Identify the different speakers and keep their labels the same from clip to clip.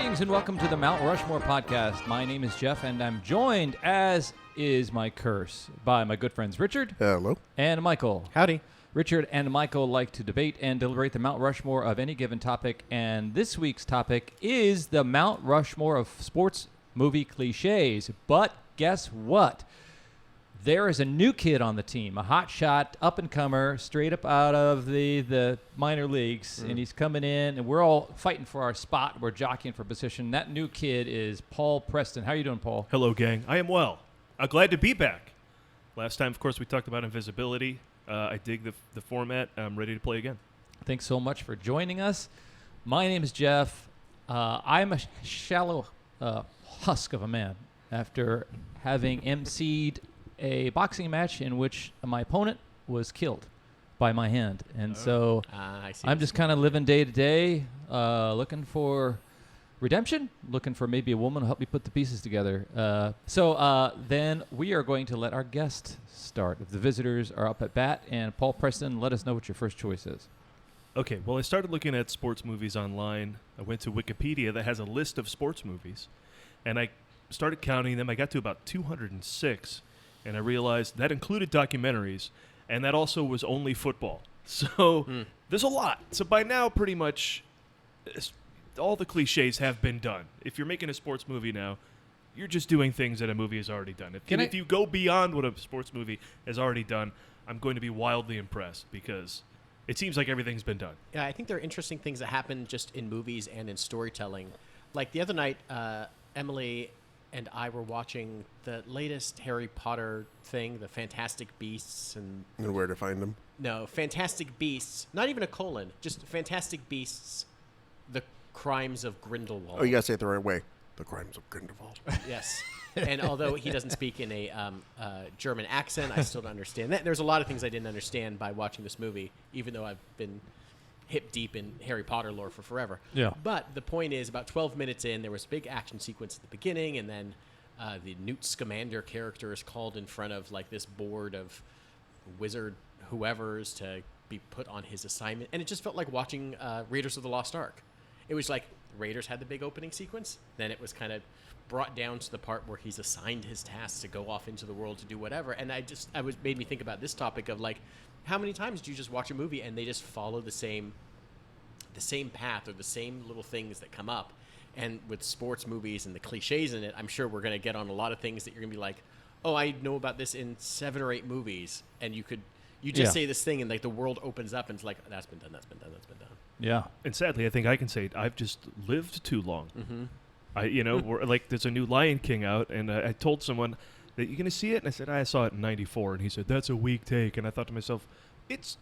Speaker 1: Greetings and welcome to the Mount Rushmore podcast. My name is Jeff, and I'm joined, as is my curse, by my good friends Richard.
Speaker 2: Hello.
Speaker 1: And Michael.
Speaker 3: Howdy.
Speaker 1: Richard and Michael like to debate and deliberate the Mount Rushmore of any given topic, and this week's topic is the Mount Rushmore of sports movie cliches. But guess what? There is a new kid on the team, a hotshot up-and-comer, straight up out of the minor leagues, and he's coming in, and we're all fighting for our spot. We're jockeying for position. That new kid is Paul Preston. How are you doing, Paul?
Speaker 4: Hello, gang. I am well. Glad to be back. Last time, of course, we talked about invisibility. I dig the format. I'm ready to play again.
Speaker 1: Thanks so much for joining us. My name is Jeff. I'm a shallow husk of a man after having emceed a boxing match in which my opponent was killed by my hand. And so I'm just kind of living day to day, looking for redemption, looking for maybe a woman to help me put the pieces together. So then we are going to let our guest start. If the visitors are up at bat, and Paul Preston, let us know what your first choice is.
Speaker 4: Okay, well, I started looking at sports movies online. I went to Wikipedia that has a list of sports movies, and I started counting them. I got to about 206, and I realized that included documentaries, and that also was only football. So there's a lot. So by now, pretty much all the cliches have been done. If you're making a sports movie now, you're just doing things that a movie has already done. If you go beyond what a sports movie has already done, I'm going to be wildly impressed because it seems like everything's been done.
Speaker 3: Yeah, I think there are interesting things that happen just in movies and in storytelling. Like the other night, Emily and I were watching the latest Harry Potter thing, the Fantastic Beasts. And
Speaker 2: where to find them?
Speaker 3: No, Fantastic Beasts. Not even a colon. Just Fantastic Beasts, The Crimes of Grindelwald.
Speaker 2: Oh, you got to say it the right way. The Crimes of Grindelwald.
Speaker 3: Yes. And although he doesn't speak in a German accent, I still don't understand that. There's a lot of things I didn't understand by watching this movie, even though I've been hip deep in Harry Potter lore for forever.
Speaker 1: Yeah.
Speaker 3: But the point is, about 12 minutes in, there was a big action sequence at the beginning, and then the Newt Scamander character is called in front of like this board of wizard whoever's to be put on his assignment. And it just felt like watching Raiders of the Lost Ark. It was like Raiders had the big opening sequence, then it was kind of brought down to the part where he's assigned his tasks to go off into the world to do whatever. And made me think about this topic of like, how many times do you just watch a movie and they just follow the same path or the same little things that come up? And with sports movies and the cliches in it, I'm sure we're going to get on a lot of things that you're going to be like, oh, I know about this in 7 or 8 movies. And you just say this thing and like the world opens up and it's like, that's been done.
Speaker 1: Yeah.
Speaker 4: And sadly, I think I can say I've just lived too long. Mm-hmm. Like there's a new Lion King out, and I told someone that you're going to see it, and I said, I saw it in 94, and he said, that's a weak take. And I thought to myself, it's,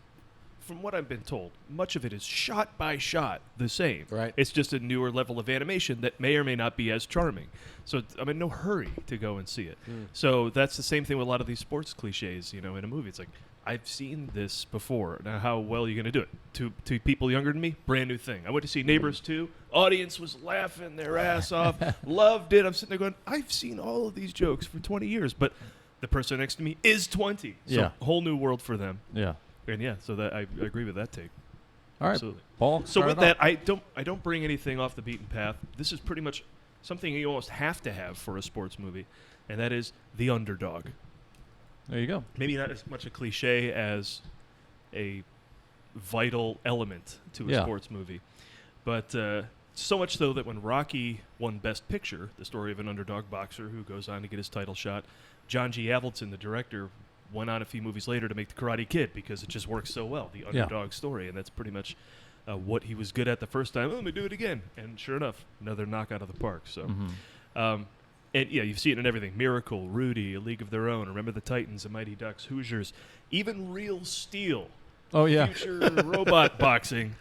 Speaker 4: from what I've been told, much of it is shot by shot the same. Right. It's just a newer level of animation that may or may not be as charming. So I'm in no hurry to go and see it. So that's the same thing with a lot of these sports cliches, in a movie. It's like, I've seen this before. Now, how well are you going to do it? To people younger than me, brand new thing. I went to see Neighbors 2. Audience was laughing their ass off. Loved it. I'm sitting there going, I've seen all of these jokes for 20 years, but the person next to me is 20. So whole new world for them. Yeah. And so that I agree with that take.
Speaker 1: All right,
Speaker 4: absolutely.
Speaker 1: Paul.
Speaker 4: So with that, I don't bring anything off the beaten path. This is pretty much something you almost have to have for a sports movie, and that is the underdog.
Speaker 1: There you go.
Speaker 4: Maybe not as much a cliche as a vital element to a sports movie. But so much so that when Rocky won Best Picture, the story of an underdog boxer who goes on to get his title shot, John G. Avildsen, the director, went on a few movies later to make The Karate Kid because it just works so well, the underdog story. And that's pretty much what he was good at the first time. Let me do it again. And sure enough, another knockout of the park. So. And you see it in everything. Miracle, Rudy, A League of Their Own, Remember the Titans, The Mighty Ducks, Hoosiers, even Real Steel.
Speaker 1: Oh, yeah.
Speaker 4: Future robot boxing.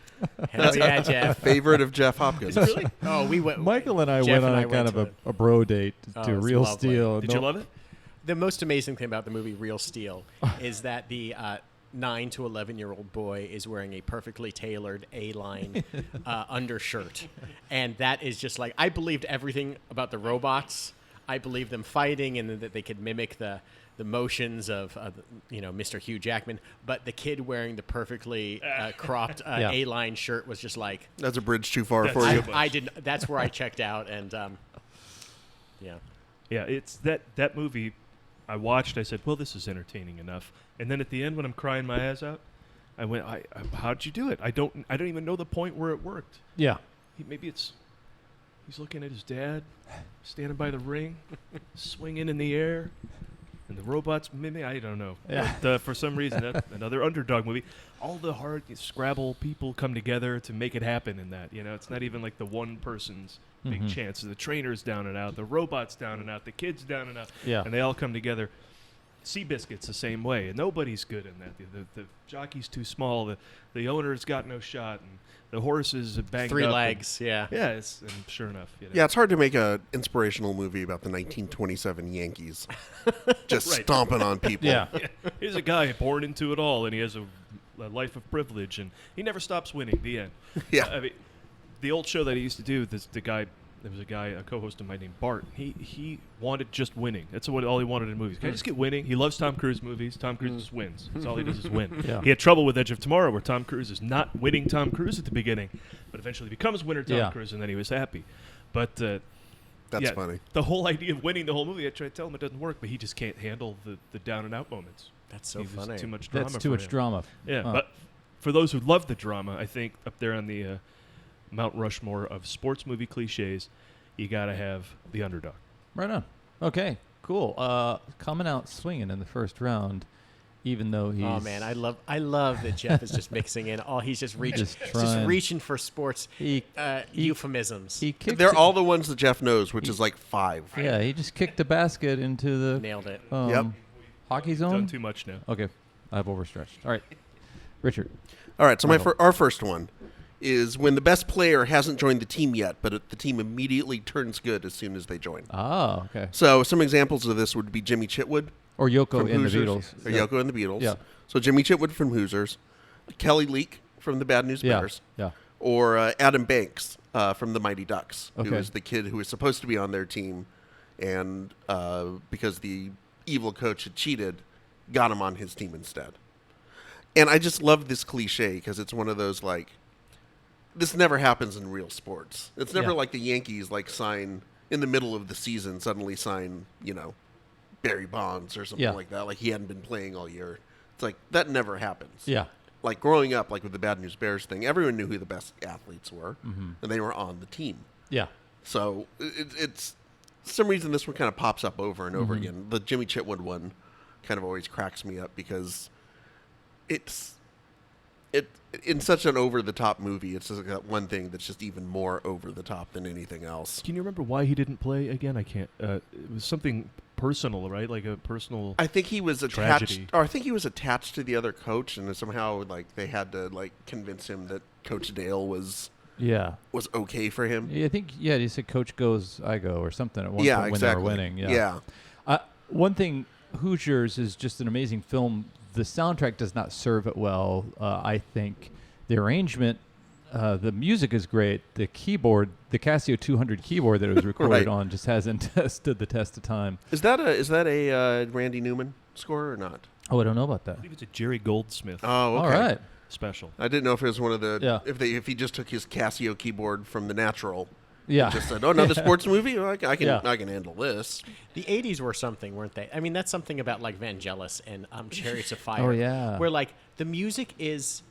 Speaker 3: Hell yeah, Jeff.
Speaker 2: Favorite of Jeff Hopkins.
Speaker 3: Really? Oh, we went.
Speaker 1: Michael and I went on a kind of a bro date to Real Steel.
Speaker 4: Did you love it?
Speaker 3: The most amazing thing about the movie Real Steel is that the 9 to 11-year-old boy is wearing a perfectly tailored A-line undershirt. And that is just like, I believed everything about the robots. I believe them fighting, and that they could mimic the motions of Mr. Hugh Jackman. But the kid wearing the perfectly cropped A-line shirt was just like,
Speaker 2: That's a bridge too far
Speaker 4: That's
Speaker 2: for you.
Speaker 3: I did. That's where I checked out, and
Speaker 4: Yeah, it's that movie I watched. I said, well, this is entertaining enough. And then at the end, when I'm crying my ass out, I went, how'd you do it? I don't even know the point where it worked.
Speaker 1: Yeah.
Speaker 4: He's looking at his dad, standing by the ring, swinging in the air, and the robots mimic. I don't know.
Speaker 1: Yeah.
Speaker 4: But, for some reason, that's another underdog movie. All the hard Scrabble people come together to make it happen in that. It's not even like the one person's big chance. The trainer's down and out, the robot's down and out, the kid's down and out.
Speaker 1: Yeah.
Speaker 4: And they all come together. Seabiscuit's the same way, and nobody's good in that. The jockey's too small, the owner's got no shot, and the horse is banged
Speaker 3: three
Speaker 4: up.
Speaker 3: legs. Yeah.
Speaker 4: Yeah, and sure enough.
Speaker 2: Yeah, it's hard to make an inspirational movie about the 1927 Yankees just
Speaker 4: Right.
Speaker 2: stomping on people.
Speaker 1: Yeah.
Speaker 4: Here's a guy born into it all, and he has a life of privilege, and he never stops winning. The end.
Speaker 2: Yeah.
Speaker 4: I mean, the old show that he used to do, there was a co-host of mine named Bart. He wanted just winning. That's all he wanted in movies. Can I just get winning? He loves Tom Cruise movies. Tom Cruise just wins. That's all he does is win.
Speaker 1: Yeah.
Speaker 4: He had trouble with Edge of Tomorrow, where Tom Cruise is not winning Tom Cruise at the beginning, but eventually becomes winner Tom Cruise, and then he was happy. But
Speaker 2: That's funny.
Speaker 4: The whole idea of winning the whole movie, I try to tell him it doesn't work, but he just can't handle the down and out moments.
Speaker 3: That's so
Speaker 4: There's
Speaker 3: funny.
Speaker 4: Too much drama.
Speaker 1: That's too
Speaker 4: for
Speaker 1: much
Speaker 4: him.
Speaker 1: drama.
Speaker 4: Yeah,
Speaker 1: Huh.
Speaker 4: but for those who love the drama, I think up there on the Mount Rushmore of sports movie cliches, you got to have the underdog.
Speaker 1: Right on. Okay, cool. Coming out swinging in the first round, even though he's...
Speaker 3: Oh man, I love that Jeff is just mixing in. He's just reaching for sports euphemisms.
Speaker 1: He kicked
Speaker 2: They're all the ones that Jeff knows, which is like 5.
Speaker 1: Yeah, he just kicked the basket into the
Speaker 3: Nailed it.
Speaker 2: Yep.
Speaker 1: hockey
Speaker 4: Done
Speaker 1: zone.
Speaker 4: too much now.
Speaker 1: Okay, I've overstretched. All right, Richard.
Speaker 2: All right, so
Speaker 1: Michael.
Speaker 2: our first one is when the best player hasn't joined the team yet, but the team immediately turns good as soon as they join.
Speaker 1: Oh, okay.
Speaker 2: So some examples of this would be Jimmy Chitwood
Speaker 1: Or Yoko
Speaker 2: from
Speaker 1: in the
Speaker 2: Hoosiers,
Speaker 1: Beatles.
Speaker 2: or
Speaker 1: Yeah.
Speaker 2: Yoko and the Beatles.
Speaker 1: Yeah.
Speaker 2: So Jimmy Chitwood from Hoosiers, Kelly Leak from the Bad News
Speaker 1: Yeah.
Speaker 2: Bears,
Speaker 1: Yeah.
Speaker 2: or Adam Banks from the Mighty Ducks, who
Speaker 1: Okay.
Speaker 2: is the kid who was supposed to be on their team, and because the evil coach had cheated, got him on his team instead. And I just love this cliche because it's one of those like, this never happens in real sports. It's never
Speaker 1: Yeah.
Speaker 2: like the Yankees sign in the middle of the season, suddenly sign, Barry Bonds or something
Speaker 1: Yeah.
Speaker 2: like that. Like he hadn't been playing all year. It's like, that never happens.
Speaker 1: Yeah.
Speaker 2: Like growing up, like with the Bad News Bears thing, everyone knew who the best athletes were,
Speaker 1: Mm-hmm.
Speaker 2: and they were on the team.
Speaker 1: Yeah.
Speaker 2: So it's for some reason this one kind of pops up over and over
Speaker 1: Mm-hmm.
Speaker 2: again. The Jimmy Chitwood one kind of always cracks me up because it's in such an over the top movie. It's just that one thing that's just even more over the top than anything else.
Speaker 4: Can you remember why he didn't play again? I can't. It was something personal, right? Like a personal.
Speaker 2: I think he was attached,
Speaker 4: Tragedy.
Speaker 2: or I think he was attached to the other coach, and somehow they had to convince him that Coach Dale was
Speaker 1: Yeah.
Speaker 2: okay for him.
Speaker 1: Yeah, I think, he said coach goes, I go, or something at one
Speaker 2: Yeah,
Speaker 1: point
Speaker 2: exactly.
Speaker 1: when they were winning. Yeah. One thing, Hoosiers is just an amazing film. The soundtrack does not serve it well. I think the arrangement, the music is great. The keyboard, the Casio 200 keyboard that it was recorded
Speaker 2: Right.
Speaker 1: on just hasn't stood the test of time.
Speaker 2: Is that a Randy Newman score or not?
Speaker 1: Oh, I don't know about that.
Speaker 4: I believe it's a Jerry Goldsmith
Speaker 2: Oh, okay.
Speaker 1: All right.
Speaker 4: special.
Speaker 2: I didn't know if it was one of the
Speaker 1: Yeah.
Speaker 2: if he just took his Casio keyboard from The Natural.
Speaker 1: Yeah.
Speaker 2: Just said, "Oh, another sports movie? Well, I can
Speaker 1: Yeah.
Speaker 2: I can handle this."
Speaker 3: The 80s were something, weren't they? I mean, that's something about Vangelis and Chariots of Fire.
Speaker 1: Oh, yeah.
Speaker 3: Where the music is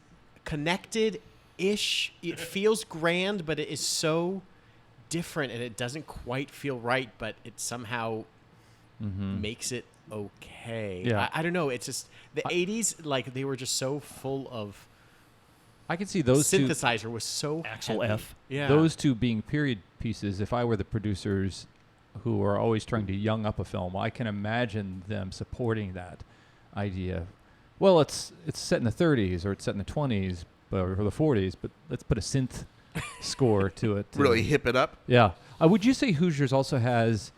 Speaker 3: connected-ish. It feels grand, but it is so different, and it doesn't quite feel right, but it somehow makes it okay.
Speaker 1: Yeah.
Speaker 3: I don't know. It's just the 80s, they were just so full of
Speaker 1: I can see those two.
Speaker 3: synthesizer was so
Speaker 4: Axel
Speaker 3: heavy.
Speaker 4: F.
Speaker 3: Yeah.
Speaker 1: Those two being period pieces, if I were the producers who are always trying to young up a film, I can imagine them supporting that idea. Well, it's set in the 30s or it's set in the 20s or the 40s, but let's put a synth score to it.
Speaker 2: Really hip it up.
Speaker 1: Yeah. Would you say Hoosiers also has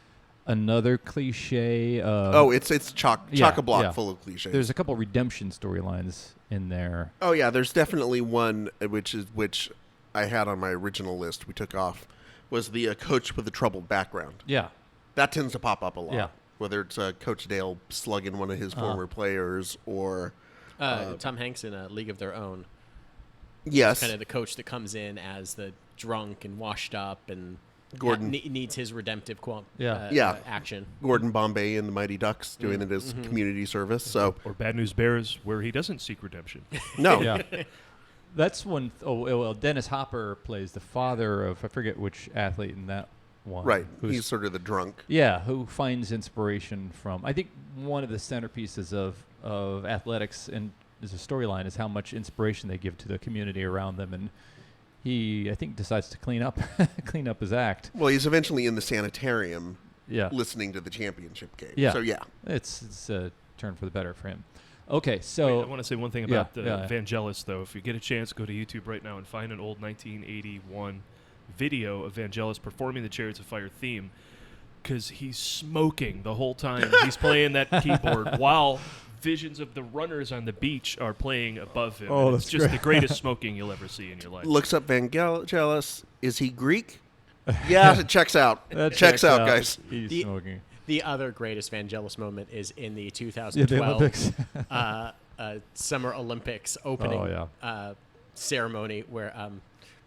Speaker 1: another cliche?
Speaker 2: It's chock a block full of cliches.
Speaker 1: There's a couple redemption storylines in there.
Speaker 2: Oh yeah, there's definitely one which I had on my original list. We took off was the coach with the troubled background.
Speaker 1: Yeah.
Speaker 2: That tends to pop up a lot.
Speaker 1: Yeah.
Speaker 2: Whether it's Coach Dale slugging one of his former players or
Speaker 3: Tom Hanks in A League of Their Own.
Speaker 2: yes,
Speaker 3: Kind of the coach that comes in as the drunk and washed up and
Speaker 2: Gordon.
Speaker 3: needs his redemptive
Speaker 2: Yeah.
Speaker 3: action.
Speaker 2: Gordon Bombay and the Mighty Ducks doing it as community service. So
Speaker 4: Or Bad News Bears, where he doesn't seek redemption.
Speaker 2: no,
Speaker 1: Yeah. That's one. Well, Dennis Hopper plays the father of, I forget which athlete in that one.
Speaker 2: right.
Speaker 1: who's-
Speaker 2: He's sort of the drunk.
Speaker 1: Yeah, who finds inspiration from, I think one of the centerpieces of athletics and as a storyline is how much inspiration they give to the community around them. And he, I think, decides to clean up his act.
Speaker 2: Well, he's eventually in the sanitarium
Speaker 1: Yeah.
Speaker 2: listening to the championship game.
Speaker 1: Yeah.
Speaker 2: So yeah,
Speaker 1: It's a turn for the better for him. Okay,
Speaker 4: Wait,
Speaker 1: so
Speaker 4: I want to say one thing
Speaker 1: Yeah,
Speaker 4: about
Speaker 1: yeah.
Speaker 4: Vangelis, though. If you get a chance, go to YouTube right now and find an old 1981 video of Vangelis performing the Chariots of Fire theme, because he's smoking the whole time he's playing that keyboard while visions of the runners on the beach are playing above him.
Speaker 1: Oh,
Speaker 4: And it's
Speaker 1: that's
Speaker 4: just
Speaker 1: great.
Speaker 4: the greatest smoking you'll ever see in your life.
Speaker 2: looks up Vangelis. Is he Greek? Yeah, it checks out.
Speaker 1: that
Speaker 2: checks out, guys.
Speaker 1: He's
Speaker 3: The-
Speaker 1: smoking.
Speaker 3: The other greatest Vangelis moment is in the
Speaker 1: Yeah,
Speaker 3: 2012
Speaker 1: the Olympics.
Speaker 3: Summer Olympics opening
Speaker 1: Oh,
Speaker 3: ceremony where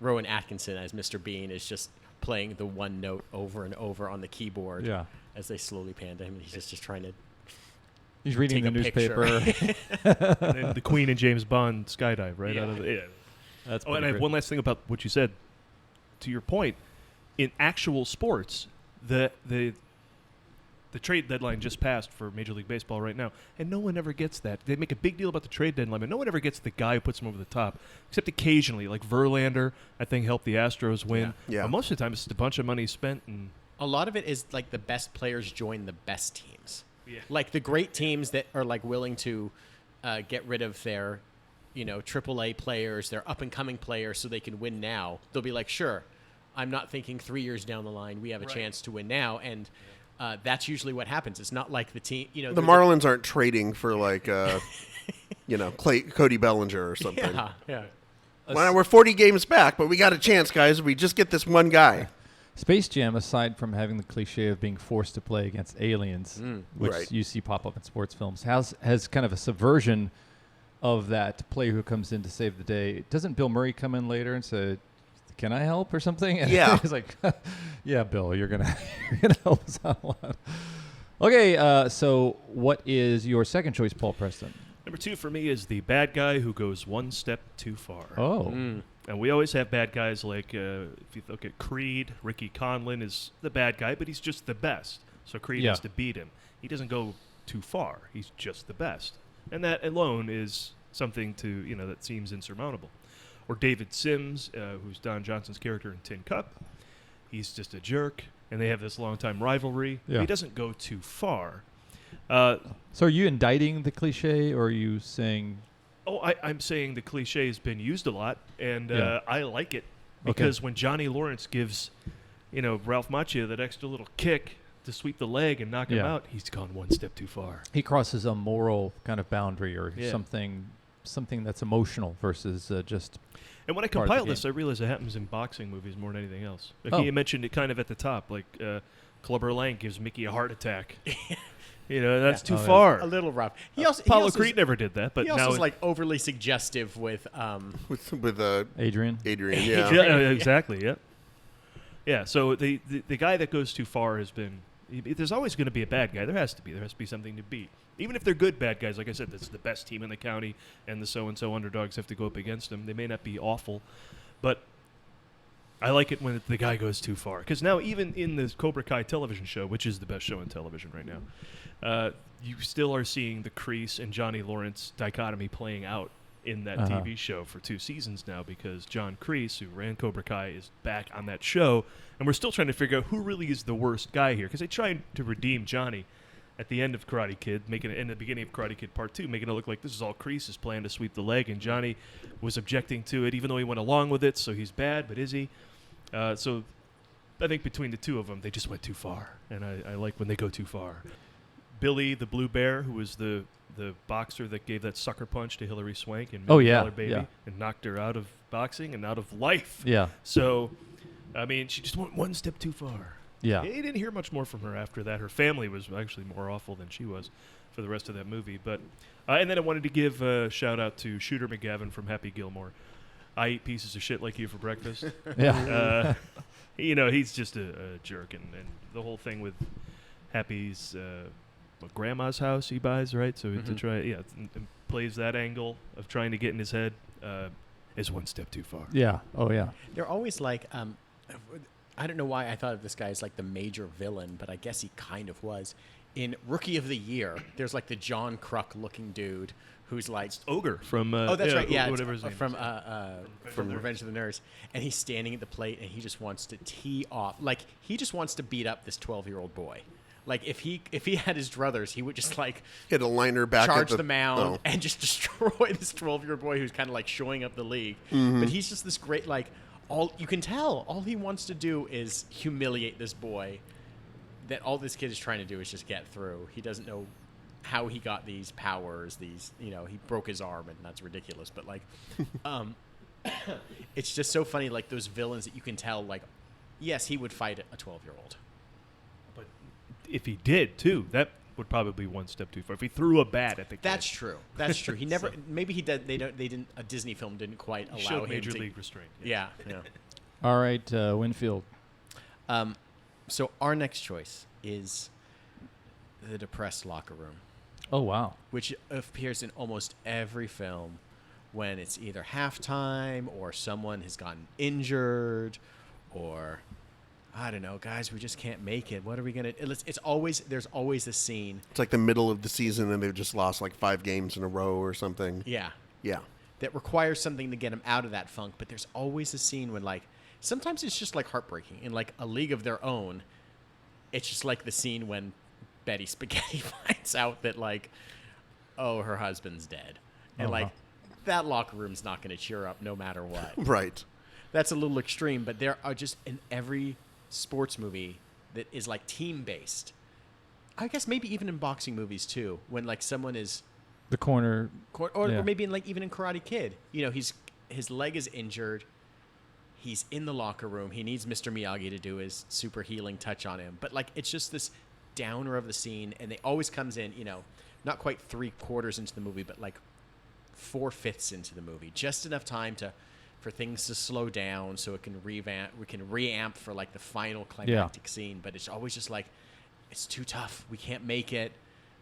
Speaker 3: Rowan Atkinson as Mr. Bean is just playing the one note over and over on the keyboard
Speaker 1: Yeah.
Speaker 3: as they slowly pan to him. He's just trying to
Speaker 1: He's reading
Speaker 3: take
Speaker 1: the
Speaker 3: a picture.
Speaker 1: newspaper.
Speaker 4: And then the Queen and James Bond skydive right out of the... Yeah.
Speaker 1: That's
Speaker 4: Oh, and I
Speaker 1: pretty
Speaker 4: have
Speaker 1: great.
Speaker 4: one last thing about what you said. To your point, in actual sports, the trade deadline just passed for Major League Baseball right now, and no one ever gets that. They make a big deal about the trade deadline, but no one ever gets the guy who puts them over the top, except occasionally, like Verlander, I think helped the Astros win.
Speaker 2: Yeah.
Speaker 4: But most of the time, it's just a bunch of money spent, and
Speaker 3: A lot of it is like the best players join the best teams.
Speaker 4: Yeah.
Speaker 3: Like the great teams that are like willing to get rid of their, AAA players, their up and coming players, so they can win now. They'll be like, sure, I'm not thinking 3 years down the line we have a
Speaker 4: Right.
Speaker 3: chance to win now, and that's usually what happens. It's not like the team,
Speaker 2: The Marlins aren't trading for like, Cody Bellinger or something.
Speaker 3: Yeah.
Speaker 2: Well, we're 40 games back, but we got a chance, guys. If we just get this one guy.
Speaker 1: Space Jam, aside from having the cliche of being forced to play against aliens, which
Speaker 2: Right.
Speaker 1: you see pop up in sports films, has kind of a subversion of that player who comes in to save the day. Doesn't Bill Murray come in later and say, "Can I help?" or something? And
Speaker 2: Yeah.
Speaker 1: he's like, "Yeah, Bill, you're gonna help us out a lot." Okay, so what is your second choice, Paul Preston?
Speaker 4: number 2 for me is the bad guy who goes one step too far.
Speaker 1: Oh,
Speaker 4: And we always have bad guys like, if you look at Creed, Ricky Conlon is the bad guy, but he's just the best. So Creed
Speaker 1: Yeah.
Speaker 4: has to beat him. He doesn't go too far. He's just the best. And that alone is something that seems insurmountable. Or David Sims, who's Don Johnson's character in Tin Cup. He's just a jerk, and they have this long-time rivalry.
Speaker 1: Yeah.
Speaker 4: He doesn't go too far.
Speaker 1: so are you indicting the cliche, or are you saying?
Speaker 4: I'm saying the cliche has been used a lot, and
Speaker 1: Yeah.
Speaker 4: I like it because when Johnny Lawrence gives, Ralph Macchio that extra little kick to sweep the leg and knock him
Speaker 1: Yeah.
Speaker 4: out, he's gone one step too far.
Speaker 1: He crosses a moral kind of boundary or
Speaker 4: Yeah.
Speaker 1: something that's emotional versus just
Speaker 4: And when I
Speaker 1: part of the
Speaker 4: compile this,
Speaker 1: game.
Speaker 4: I realize it happens in boxing movies more than anything else. Like
Speaker 1: Oh.
Speaker 4: you mentioned it kind of at the top, like Clubber Lang gives Mickey a heart attack. That's too
Speaker 1: Oh, yeah.
Speaker 4: far.
Speaker 3: A little rough. He also
Speaker 4: Apollo
Speaker 3: he also
Speaker 4: Creed never did that, but
Speaker 3: he also
Speaker 4: now
Speaker 3: is like overly suggestive with
Speaker 2: With
Speaker 1: Adrian.
Speaker 2: Adrian,
Speaker 4: yeah,
Speaker 2: yeah.
Speaker 4: exactly. Yeah, yeah. So the guy that goes too far has been. There's always going to be a bad guy. There has to be. There has to be something to beat. Even if they're good bad guys, like I said, that's the best team in the county, and the so-and-so underdogs have to go up against them. They may not be awful, but I like it when the guy goes too far. Because now, even in the Cobra Kai television show, which is the best show on television right now, you still are seeing the Kreese and Johnny Lawrence dichotomy playing out in that
Speaker 1: Uh-huh.
Speaker 4: TV show for 2 seasons now, because John Kreese, who ran Cobra Kai, is back on that show, and we're still trying to figure out who really is the worst guy here, because they tried to redeem Johnny at the end of Karate Kid, making it in the beginning of Karate Kid Part 2, making it look like this is all Kreese's plan to sweep the leg, and Johnny was objecting to it, even though he went along with it, so he's bad, but is he? So I think between the two of them, they just went too far, and I like when they go too far. Billy the Blue Bear, who was the boxer that gave that sucker punch to Hilary Swank in
Speaker 1: Oh,
Speaker 4: Million
Speaker 1: yeah,
Speaker 4: Dollar Baby
Speaker 1: yeah.
Speaker 4: and knocked her out of boxing and out of life.
Speaker 1: Yeah.
Speaker 4: So, I mean, she just went one step too far.
Speaker 1: Yeah.
Speaker 4: You didn't hear much more from her after that. Her family was actually more awful than she was for the rest of that movie. But and then I wanted to give a shout out to Shooter McGavin from Happy Gilmore. I eat pieces of shit like you for breakfast.
Speaker 1: Yeah.
Speaker 4: He's just a jerk, and the whole thing with Happy's grandma's house he buys, right? So to try, and plays that angle of trying to get in his head is one step too far.
Speaker 1: Yeah. Oh, yeah.
Speaker 3: They're always like, I don't know why I thought of this guy as like the major villain, but I guess he kind of was. In Rookie of the Year, there's like the John Kruk looking dude who's like
Speaker 4: Ogre from
Speaker 3: that's right, yeah,
Speaker 4: whatever his name
Speaker 3: from
Speaker 4: is.
Speaker 3: from Revenge of the Nerds, and he's standing at the plate and he just wants to tee off, like he just wants to beat up this 12-year-old boy. Like if he had his druthers, he would just like
Speaker 2: Hit a liner back
Speaker 3: charge
Speaker 2: at
Speaker 3: the mound
Speaker 2: oh.
Speaker 3: and just destroy this 12-year-old boy who's kind of like showing up the league. But he's just this great, like all you can tell all he wants to do is humiliate this boy. That all this kid is trying to do is just get through. He doesn't know how he got these powers. He broke his arm, and that's ridiculous. But like, it's just so funny. Like those villains that you can tell. Like, yes, he would fight a 12-year-old.
Speaker 4: But if he did too, that would probably be one step too far. If he threw a bat at the kid.
Speaker 3: That's true. That's true. He never. Maybe he did. They didn't. A Disney film didn't quite allow
Speaker 4: showed
Speaker 3: him
Speaker 4: major
Speaker 3: to.
Speaker 4: league restraint.
Speaker 3: Yeah. Yeah.
Speaker 1: All right, Winfield.
Speaker 3: So our next choice is the depressed locker room,
Speaker 1: Oh, wow.
Speaker 3: which appears in almost every film when it's either halftime or someone has gotten injured or I don't know, guys, we just can't make it. What are we going to – there's always a scene.
Speaker 2: It's like the middle of the season and they've just lost like 5 games in a row or something.
Speaker 3: Yeah.
Speaker 2: Yeah.
Speaker 3: That requires something to get them out of that funk. But there's always a scene when like sometimes it's just like heartbreaking. In like A League of Their Own, it's just like the scene when Betty Spaghetti finds out that like, oh, her husband's dead. And like that locker room's not going to cheer up no matter what.
Speaker 2: Right.
Speaker 3: That's a little extreme, but there are just in every sports movie that is like team-based. I guess maybe even in boxing movies too, when like someone is
Speaker 1: The corner.
Speaker 3: or maybe in like even in Karate Kid, his leg is injured. He's in the locker room. He needs Mr. Miyagi to do his super healing touch on him. But like it's just this downer of the scene, and they always comes in, not quite 3/4 into the movie, but like 4/5 into the movie, just enough time for things to slow down so it can reamp for like the final climactic scene. But it's always just like it's too tough. We can't make it.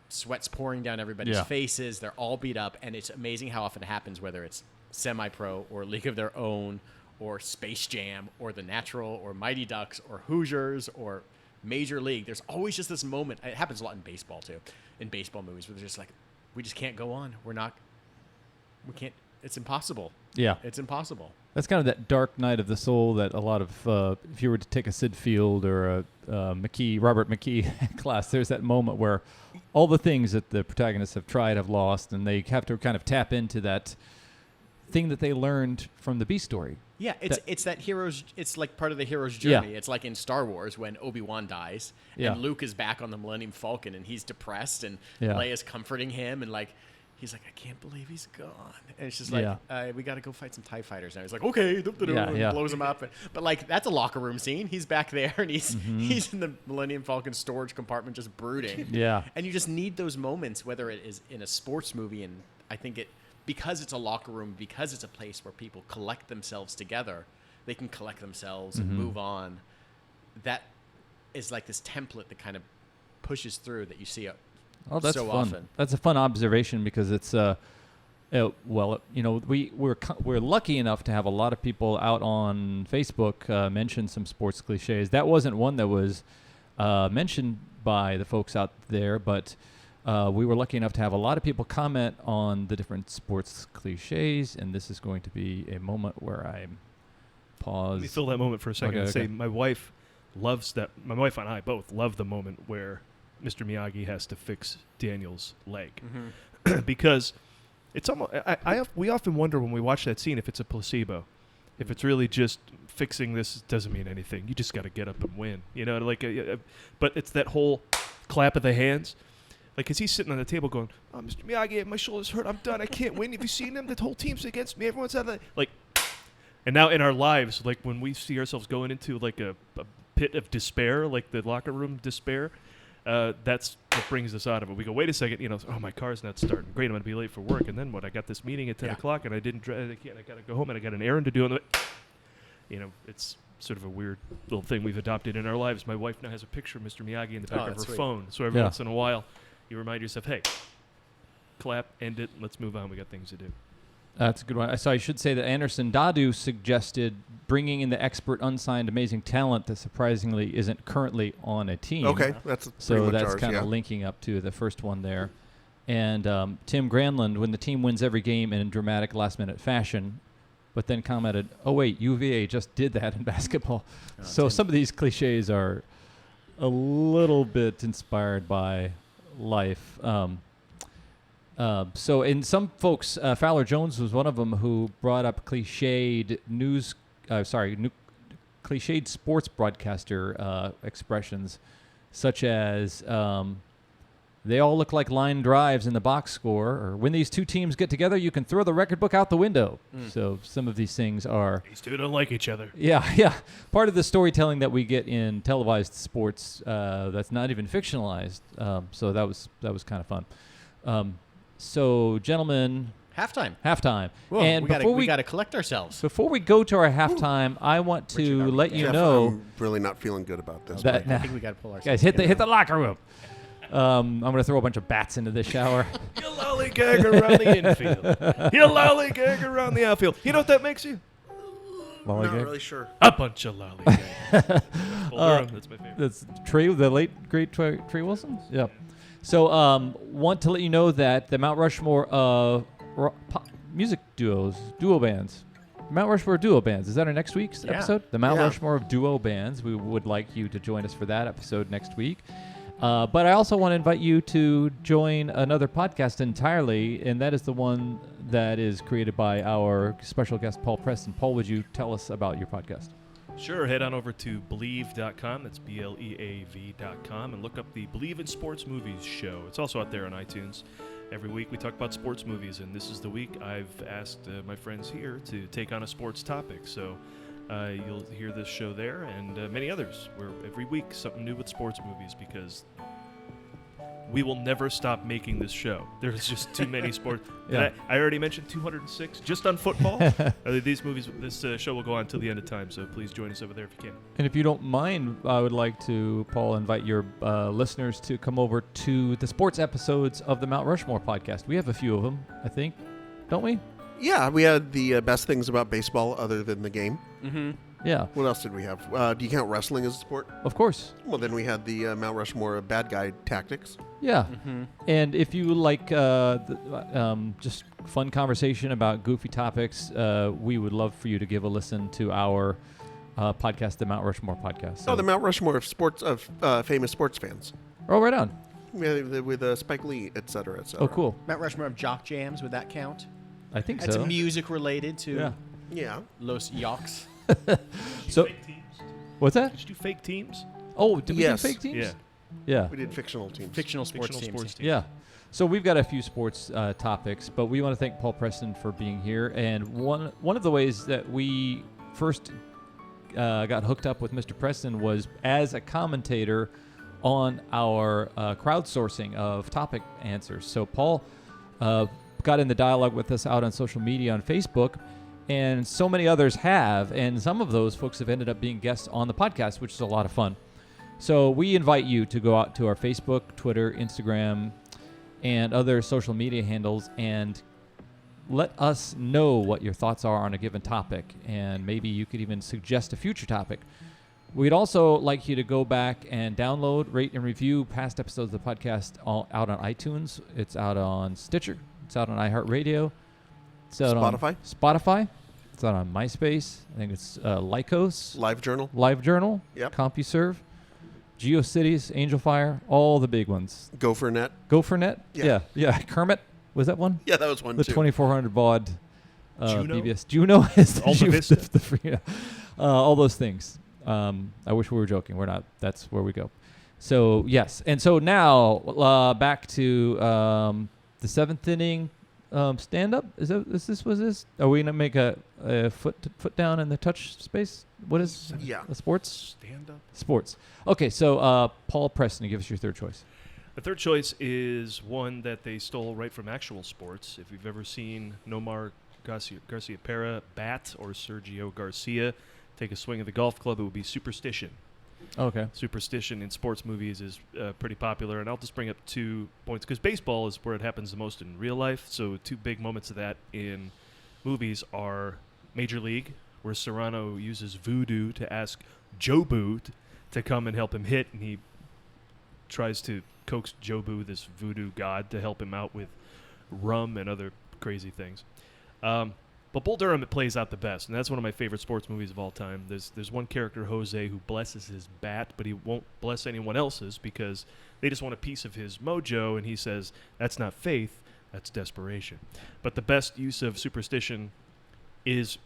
Speaker 3: Sweat's pouring down everybody's faces. They're all beat up, and it's amazing how often it happens, whether it's semi-pro or League of Their Own or Space Jam or The Natural or Mighty Ducks or Hoosiers or Major League. There's always just this moment. It happens a lot in baseball too, in baseball movies, where they're just like, we just can't go on. We can't. It's impossible.
Speaker 1: Yeah.
Speaker 3: It's impossible.
Speaker 1: That's kind of that dark night of the soul that a lot of, if you were to take a Sid Field or a Robert McKee class, there's that moment where all the things that the protagonists have tried have lost, and they have to kind of tap into that thing that they learned from the B story.
Speaker 3: Yeah, it's that hero's. It's like part of the hero's journey. It's like in Star Wars when Obi-Wan dies and Luke is back on the Millennium Falcon and he's depressed and Leia's comforting him and like he's like, I can't believe he's gone. And it's just like, we got to go fight some TIE fighters now. He's like, okay, and blows him up. But like that's a locker room scene. He's back there and he's in the Millennium Falcon storage compartment just brooding.
Speaker 1: Yeah,
Speaker 3: and you just need those moments, whether it is in a sports movie, and I think it. Because it's a locker room, because it's a place where people collect themselves together, they can collect themselves and move on. That is like this template that kind of pushes through that you see
Speaker 1: that's
Speaker 3: so
Speaker 1: fun.
Speaker 3: often.
Speaker 1: That's a fun observation because it's we're lucky enough to have a lot of people out on Facebook mention some sports cliches. That wasn't one that was mentioned by the folks out there, but we were lucky enough to have a lot of people comment on the different sports cliches, and this is going to be a moment where I pause.
Speaker 4: Let me fill that moment for a second and say
Speaker 1: okay.
Speaker 4: my wife loves that. My wife and I both love the moment where Mr. Miyagi has to fix Daniel's leg. Because it's almost we often wonder when we watch that scene if it's a placebo. If it's really just fixing this doesn't mean anything. You just got to get up and win. But it's that whole clap of the hands. Like, as he's sitting on the table going, oh, Mr. Miyagi, my shoulder's hurt. I'm done. I can't win. Have you seen him? The whole team's against me. Everyone's out of like. And now in our lives, like when we see ourselves going into like a pit of despair, like the locker room despair. That's what brings us out of it. We go, wait a second, oh, my car's not starting. Great, I'm going to be late for work. And then what? I got this meeting at 10 o'clock, and I didn't drive. I got to go home, and I got an errand to do. It's sort of a weird little thing we've adopted in our lives. My wife now has a picture of Mr. Miyagi in the back of her
Speaker 3: sweet.
Speaker 4: phone. So every once in a while, you remind yourself, hey, clap, end it, let's move on. We got things to do.
Speaker 1: That's a good one. So I should say that Anderson Dadu suggested bringing in the expert unsigned amazing talent that surprisingly isn't currently on a team.
Speaker 2: Okay, that's pretty
Speaker 1: So
Speaker 2: much
Speaker 1: that's
Speaker 2: ours,
Speaker 1: kind of
Speaker 2: yeah.
Speaker 1: linking up to the first one there. And Tim Granlund, when the team wins every game in dramatic last-minute fashion, but then commented, oh, wait, UVA just did that in basketball. So some of these cliches are a little bit inspired by life. So in some folks, Fowler Jones was one of them who brought up cliched sports broadcaster expressions, such as they all look like line drives in the box score, or when these two teams get together, you can throw the record book out the window. So some of these things are...
Speaker 4: These two don't like each other.
Speaker 1: Yeah. Part of the storytelling that we get in televised sports that's not even fictionalized. So that was kind of fun. So, gentlemen,
Speaker 3: Halftime. Whoa,
Speaker 1: And
Speaker 3: we got to collect ourselves.
Speaker 1: before we go to our halftime, I want to let you
Speaker 2: Jeff,
Speaker 1: know
Speaker 2: I'm really not feeling good about this.
Speaker 1: that
Speaker 3: I think we got to pull ourselves.
Speaker 1: guys hit the locker room. I'm going to throw a bunch of bats into the shower.
Speaker 4: You lollygag around the infield. You lollygag around the outfield. You know what that makes you?
Speaker 2: Not really sure.
Speaker 4: A bunch of lollygaggers. Durham, that's my favorite.
Speaker 1: That's the late great Trey Wilson. Yeah. So, want to let you know that the Mount Rushmore music duo bands. Mount Rushmore duo bands. Is that our next week's episode? The Mount Rushmore of duo bands. We would like you to join us for that episode next week. But I also want to invite you to join another podcast entirely, and that is the one that is created by our special guest, Paul Preston. Paul, would you tell us about your podcast?
Speaker 4: Sure, head on over to Bleav.com, that's BLEAV.com, and look up the Bleav in Sports Movies show. It's also out there on iTunes. Every week we talk about sports movies, and this is the week I've asked my friends here to take on a sports topic. So you'll hear this show there and many others, where every week something new with sports movies, because we will never stop making this show. There's just too many sports.
Speaker 1: Yeah.
Speaker 4: I already mentioned 206 just on football. These movies, this show will go on until the end of time, so please join us over there if you can.
Speaker 1: And if you don't mind, I would like to, Paul, invite your listeners to come over to the sports episodes of the Mount Rushmore podcast. We have a few of them, I think, don't we?
Speaker 2: Yeah, we had the best things about baseball other than the game.
Speaker 3: Mm-hmm.
Speaker 1: Yeah,
Speaker 2: What else did we have? Do you count wrestling as a sport?
Speaker 1: of course.
Speaker 2: Well, then we had the Mount Rushmore bad guy tactics.
Speaker 1: Yeah.
Speaker 3: Mm-hmm.
Speaker 1: And if you like just fun conversation about goofy topics, we would love for you to give a listen to our podcast, the Mount Rushmore podcast. So,
Speaker 2: The Mount Rushmore of sports of famous sports fans.
Speaker 1: oh, right on.
Speaker 2: With Spike Lee, et cetera, et cetera.
Speaker 1: Oh, cool.
Speaker 3: Mount Rushmore of jock jams, would that count?
Speaker 1: I think
Speaker 3: That's
Speaker 1: so.
Speaker 3: music related to
Speaker 1: Yeah.
Speaker 2: Yeah.
Speaker 3: Los Yawks.
Speaker 1: So,
Speaker 4: Fake teams?
Speaker 1: what's that?
Speaker 4: Did you do fake teams?
Speaker 1: Oh, did we do
Speaker 2: Yes.
Speaker 1: fake teams?
Speaker 4: Yeah.
Speaker 1: Yeah.
Speaker 2: We did fictional teams.
Speaker 3: Fictional sports teams.
Speaker 1: Yeah. So we've got a few sports topics, but we want to thank Paul Preston for being here. And one of the ways that we first got hooked up with Mr. Preston was as a commentator on our crowdsourcing of topic answers. So Paul got in the dialogue with us out on social media on Facebook, and so many others have, and some of those folks have ended up being guests on the podcast, which is a lot of fun. So we invite you to go out to our Facebook, Twitter, Instagram, and other social media handles and let us know what your thoughts are on a given topic, and maybe you could even suggest a future topic. We'd also like you to go back and download, rate, and review past episodes of the podcast out on iTunes. It's out on Stitcher. It's out on iHeartRadio. It's out
Speaker 2: Spotify.
Speaker 1: on Spotify. It's out on MySpace. I think it's Lycos,
Speaker 2: LiveJournal, Yep.
Speaker 1: CompuServe, GeoCities, AngelFire, all the big ones.
Speaker 2: GopherNet.
Speaker 1: GopherNet?
Speaker 2: Yeah.
Speaker 1: Yeah. Kermit, was that one?
Speaker 2: Yeah, that was one
Speaker 1: The
Speaker 2: too.
Speaker 1: 2400 baud
Speaker 4: Juno?
Speaker 1: BBS. Juno is the
Speaker 4: Alta Vista.
Speaker 1: all those things. I wish we were joking. We're not. That's where we go. So, yes. And so now back to the seventh inning. stand up. Was this? Are we gonna make a foot down in the touch space? What is?
Speaker 2: Yeah.
Speaker 1: Sports.
Speaker 4: Stand up.
Speaker 1: Sports. Okay, so Paul Preston, give us your third choice.
Speaker 4: The third choice is one that they stole right from actual sports. If you've ever seen Nomar Garcia Pera bat or Sergio Garcia take a swing at the golf club, it would be superstition.
Speaker 1: Okay.
Speaker 4: Superstition in sports movies is pretty popular, and I'll just bring up 2 points because baseball is where it happens the most in real life. So 2 big moments of that in movies are Major League, where Serrano uses voodoo to ask Jobu to come and help him hit, and he tries to coax Jobu, this voodoo god, to help him out with rum and other crazy things. But Bull Durham, it plays out the best, and that's one of my favorite sports movies of all time. There's one character, Jose, who blesses his bat, but he won't bless anyone else's because they just want a piece of his mojo, and he says, that's not faith, that's desperation. But the best use of superstition is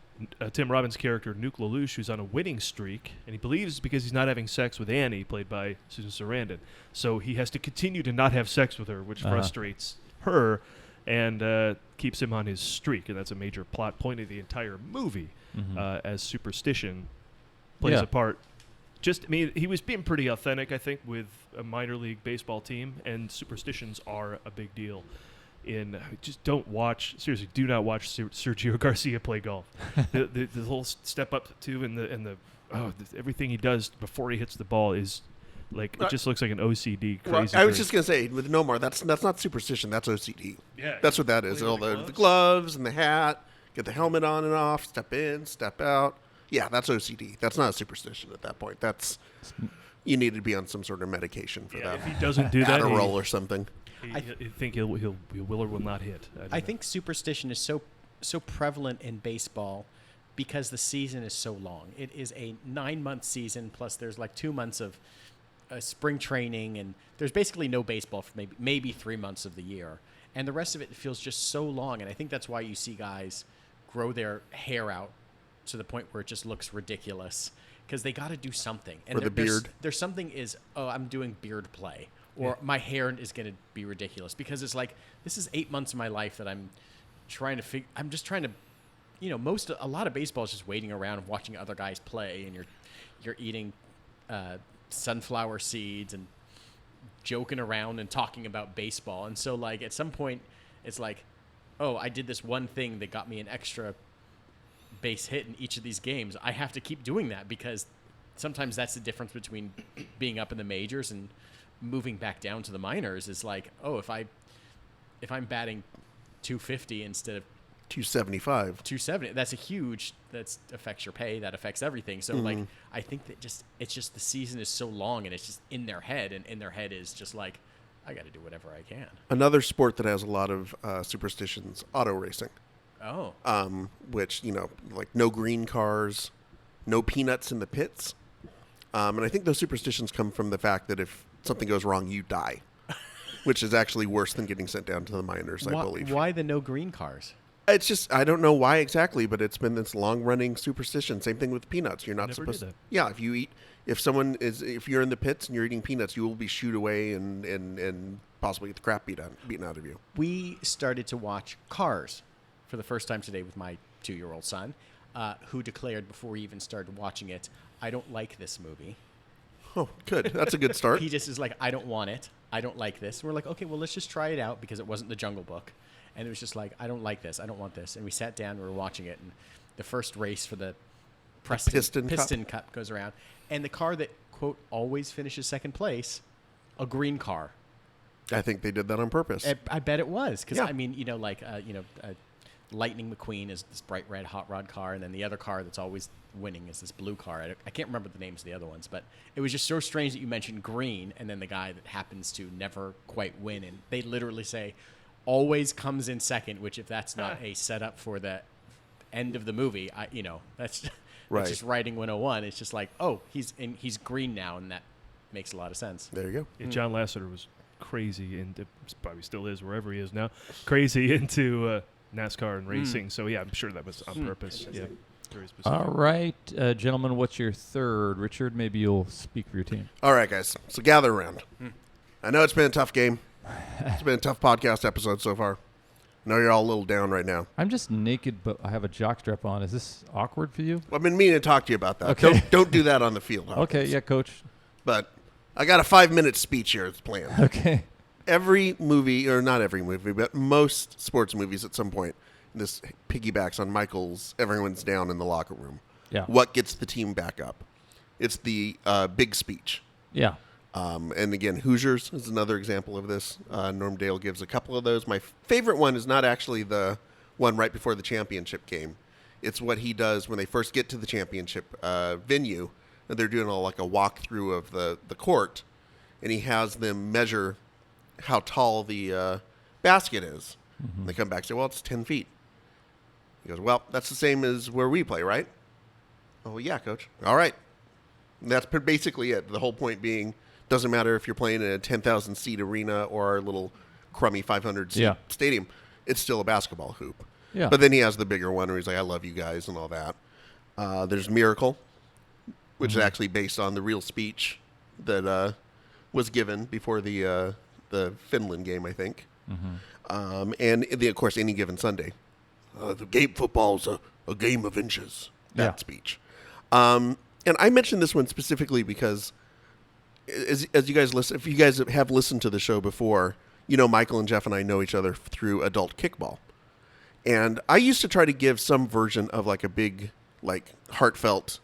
Speaker 4: Tim Robbins' character, Nuke Lelouch, who's on a winning streak, and he believes because he's not having sex with Annie, played by Susan Sarandon. So he has to continue to not have sex with her, which frustrates her and keeps him on his streak. And that's a major plot point of the entire movie, as superstition plays a part. He was being pretty authentic, I think, with a minor league baseball team, and superstitions are a big deal. Just do not watch Sergio Garcia play golf. the whole step up to and everything he does before he hits the ball is like it just looks like an OCD crazy.
Speaker 2: I was just gonna say with Nomar, that's not superstition. That's OCD.
Speaker 4: Yeah,
Speaker 2: that's what that is. All the gloves and the hat, get the helmet on and off, step in, step out. Yeah, that's OCD. That's not a superstition at that point. You need to be on some sort of medication for that.
Speaker 4: If he doesn't do that,
Speaker 2: Adderall or something.
Speaker 4: I think he will or will not hit.
Speaker 3: I think superstition is so prevalent in baseball because the season is so long. It is a 9-month season, plus there's like 2 months of spring training, and there's basically no baseball for maybe 3 months of the year. And the rest of it feels just so long, and I think that's why you see guys grow their hair out to the point where it just looks ridiculous because they got to do something. And
Speaker 2: or the beard.
Speaker 3: There's something I'm doing beard play. Or my hair is going to be ridiculous because it's like this is 8 months of my life that I'm trying to I'm just trying to, a lot of baseball is just waiting around watching other guys play, and you're eating sunflower seeds and joking around and talking about baseball. And so like at some point it's like, oh, I did this one thing that got me an extra base hit in each of these games. I have to keep doing that because sometimes that's the difference between being up in the majors and moving back down to the minors. Is like, oh, if I'm batting 250 instead of 270, that affects your pay, that affects everything. So like I think that it's just the season is so long, and it's just in their head, and in their head is just like, I got to do whatever I can.
Speaker 2: Another sport that has a lot of superstitions, auto racing.
Speaker 3: Oh.
Speaker 2: Which, like no green cars, no peanuts in the pits. And I think those superstitions come from the fact that if something goes wrong, you die, which is actually worse than getting sent down to the minors, I believe.
Speaker 3: Why the no green cars?
Speaker 2: It's just, I don't know why exactly, but it's been this long-running superstition. Same thing with peanuts. You're not supposed to. Yeah, if you're in the pits and you're eating peanuts, you will be shooed away and possibly get the crap beaten out of you.
Speaker 3: We started to watch Cars for the first time today with my 2-year-old son, who declared before we even started watching it, I don't like this movie.
Speaker 2: Oh, good. That's a good start.
Speaker 3: He just is like, I don't want it. I don't like this. And we're like, okay, well, let's just try it out because it wasn't The Jungle Book. And it was just like, I don't like this. I don't want this. And we sat down, we were watching it, and the first race for the Preston Piston Cup goes around. And the car that, quote, always finishes second place, a green car.
Speaker 2: I think they did that on purpose.
Speaker 3: I bet it was. Because, I mean, Lightning McQueen is this bright red hot rod car, and then the other car that's always winning is this blue car. I can't remember the names of the other ones, but it was just so strange that you mentioned green, and then the guy that happens to never quite win, and they literally say, always comes in second, which if that's not a setup for the end of the movie, that's
Speaker 2: right.
Speaker 3: Just writing 101. It's just like, oh, he's green now, and that makes a lot of sense.
Speaker 2: There you go.
Speaker 4: Yeah, John Lasseter was crazy, and probably still is wherever he is now, crazy into NASCAR and racing. So yeah, I'm sure that was on purpose. Yeah. Very specific.
Speaker 1: All right, gentlemen, what's your third? Richard, maybe you'll speak for your team.
Speaker 2: All right, guys. So gather around. I know it's been a tough game. It's been a tough podcast episode so far. know you're all a little down right now.
Speaker 1: I'm just naked, but I have a jockstrap on. Is this awkward for you?
Speaker 2: I've been meaning to talk to you about that.
Speaker 1: Okay.
Speaker 2: Don't do that on the field.
Speaker 1: Okay, yeah, coach.
Speaker 2: But I got a 5-minute speech here that's planned.
Speaker 1: Okay.
Speaker 2: Every movie, or not every movie, but most sports movies at some point, this piggybacks on Michael's everyone's down in the locker room.
Speaker 1: Yeah.
Speaker 2: What gets the team back up? It's the big speech.
Speaker 1: Yeah.
Speaker 2: And again, Hoosiers is another example of this. Norm Dale gives a couple of those. My favorite one is not actually the one right before the championship game. It's what he does when they first get to the championship venue. And they're doing like a walkthrough of the court. And he has them measure how tall the basket is. Mm-hmm. And they come back and say, well, it's 10 feet. He goes, well, that's the same as where we play, right? Oh, yeah, coach. All right. And that's basically it. The whole point being, doesn't matter if you're playing in a 10,000-seat arena or our little crummy 500-seat stadium. It's still a basketball hoop.
Speaker 1: Yeah.
Speaker 2: But then he has the bigger one where he's like, I love you guys and all that. There's Miracle, which is actually based on the real speech that was given before the Finland game, I think. Mm-hmm. And, of course, Any Given Sunday. The game football's a game of inches. That speech. And I mentioned this one specifically because as you guys listen, if you guys have listened to the show before, you know Michael and Jeff and I know each other through adult kickball. And I used to try to give some version of like a big, like heartfelt,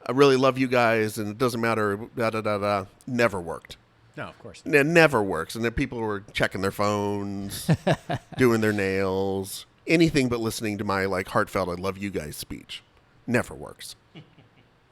Speaker 2: I really love you guys and it doesn't matter, da-da-da-da. Never worked.
Speaker 3: No, of course.
Speaker 2: It never works. And then people were checking their phones, doing their nails, anything but listening to my like heartfelt I love you guys speech. Never works.